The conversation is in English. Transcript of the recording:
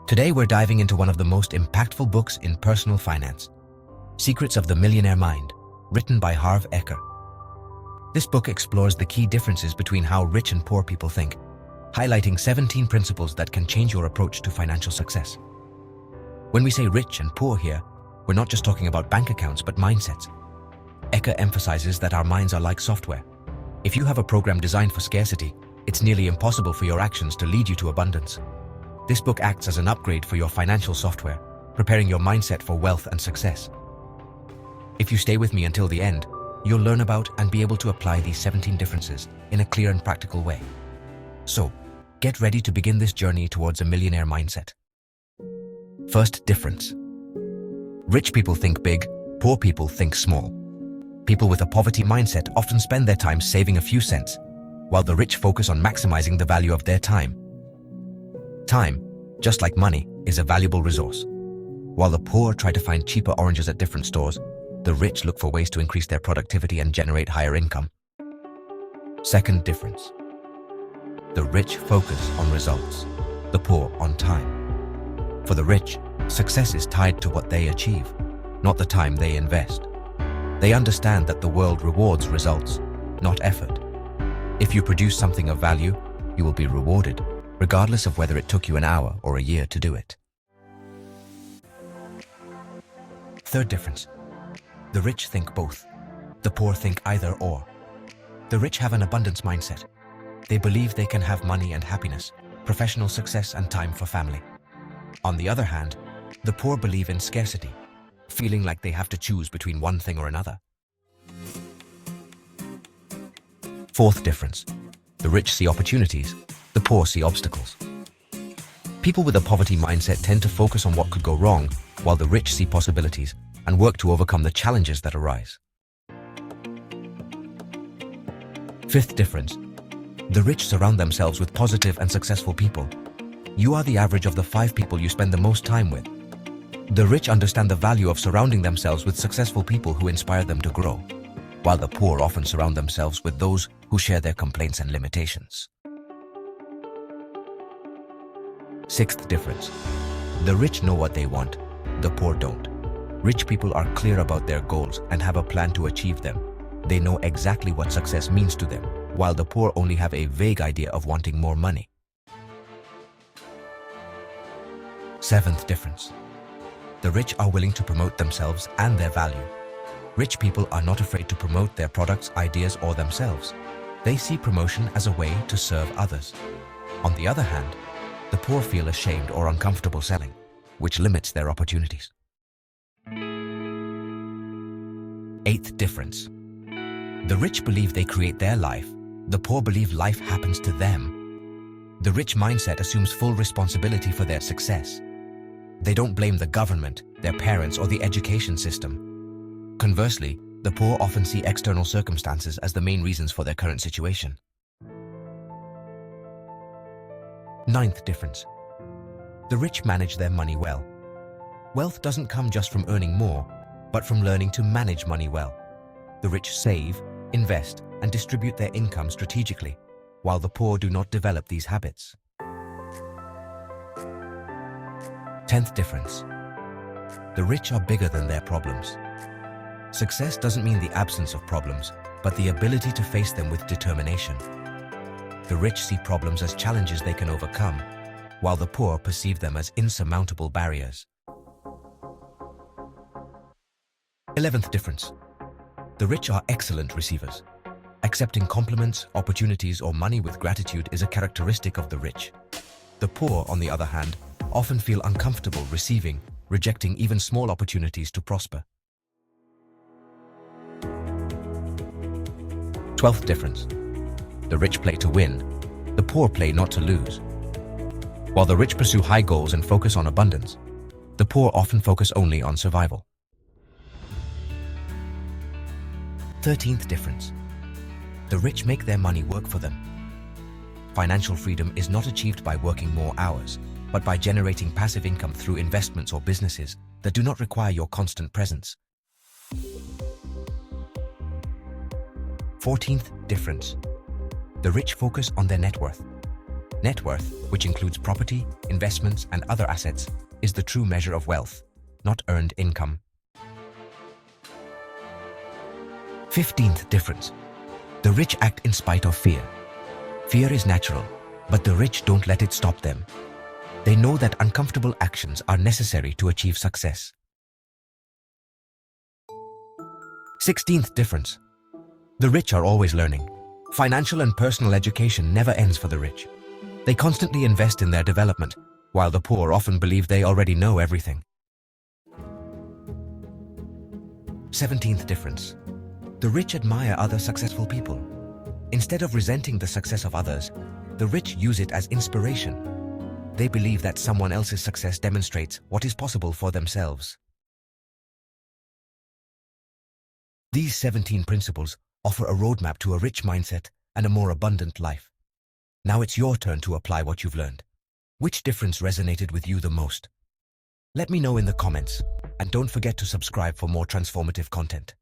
Today we're diving into one of the most impactful books in personal finance, Secrets of the Millionaire Mind, written by Harv Ecker. This book explores the key differences between how rich and poor people think, highlighting 17 principles that can change your approach to financial success. When we say rich and poor here, we're not just talking about bank accounts but mindsets. Ecker emphasizes that our minds are like software. If you have a program designed for scarcity, it's nearly impossible for your actions to lead you to abundance. This book acts as an upgrade for your financial software, preparing your mindset for wealth and success. If you stay with me until the end, you'll learn about and be able to apply these 17 differences in a clear and practical way. So, get ready to begin this journey towards a millionaire mindset. First difference. Rich people think big, poor people think small. People with a poverty mindset often spend their time saving a few cents, while the rich focus on maximizing the value of their time. Time, just like money, is a valuable resource. While the poor try to find cheaper oranges at different stores, the rich look for ways to increase their productivity and generate higher income. Second difference. The rich focus on results, the poor on time. For the rich, success is tied to what they achieve, not the time they invest. They understand that the world rewards results, not effort. If you produce something of value, you will be rewarded, regardless of whether it took you an hour or a year to do it. Third difference. The rich think both. The poor think either or. The rich have an abundance mindset. They believe they can have money and happiness, professional success and time for family. On the other hand, the poor believe in scarcity, feeling like they have to choose between one thing or another. Fourth difference. The rich see opportunities. The poor see obstacles. People with a poverty mindset tend to focus on what could go wrong, while the rich see possibilities and work to overcome the challenges that arise. Fifth difference. The rich surround themselves with positive and successful people. You are the average of the 5 people you spend the most time with. The rich understand the value of surrounding themselves with successful people who inspire them to grow, while the poor often surround themselves with those who share their complaints and limitations. Sixth difference. The rich know what they want, the poor don't. Rich people are clear about their goals and have a plan to achieve them. They know exactly what success means to them, while the poor only have a vague idea of wanting more money. Seventh difference. The rich are willing to promote themselves and their value. Rich people are not afraid to promote their products, ideas, or themselves. They see promotion as a way to serve others. On the other hand, the poor feel ashamed or uncomfortable selling, which limits their opportunities. Eighth difference. The rich believe they create their life. The poor believe life happens to them. The rich mindset assumes full responsibility for their success. They don't blame the government, their parents, or the education system. Conversely, the poor often see external circumstances as the main reasons for their current situation. Ninth difference. The rich manage their money well. Wealth doesn't come just from earning more, but from learning to manage money well. The rich save, invest, and distribute their income strategically, while the poor do not develop these habits. 10th difference. The rich are bigger than their problems. Success doesn't mean the absence of problems, but the ability to face them with determination. The rich see problems as challenges they can overcome, while the poor perceive them as insurmountable barriers. 11th difference. The rich are excellent receivers. Accepting compliments, opportunities, or money with gratitude is a characteristic of the rich. The poor, on the other hand, often feel uncomfortable receiving, rejecting even small opportunities to prosper. 12th difference. The rich play to win. The poor play not to lose. While the rich pursue high goals and focus on abundance, the poor often focus only on survival. 13th difference. The rich make their money work for them. Financial freedom is not achieved by working more hours, but by generating passive income through investments or businesses that do not require your constant presence. 14th difference. The rich focus on their net worth. Net worth, which includes property, investments, and other assets, is the true measure of wealth, not earned income. 15th difference. The rich act in spite of fear. Fear is natural, but the rich don't let it stop them. They know that uncomfortable actions are necessary to achieve success. 16th difference. The rich are always learning. Financial and personal education never ends for the rich. They constantly invest in their development, while the poor often believe they already know everything. 17th difference. The rich admire other successful people. Instead of resenting the success of others, the rich use it as inspiration. They believe that someone else's success demonstrates what is possible for themselves. These 17 principles offer a roadmap to a rich mindset and a more abundant life. Now it's your turn to apply what you've learned. Which difference resonated with you the most? Let me know in the comments, and don't forget to subscribe for more transformative content.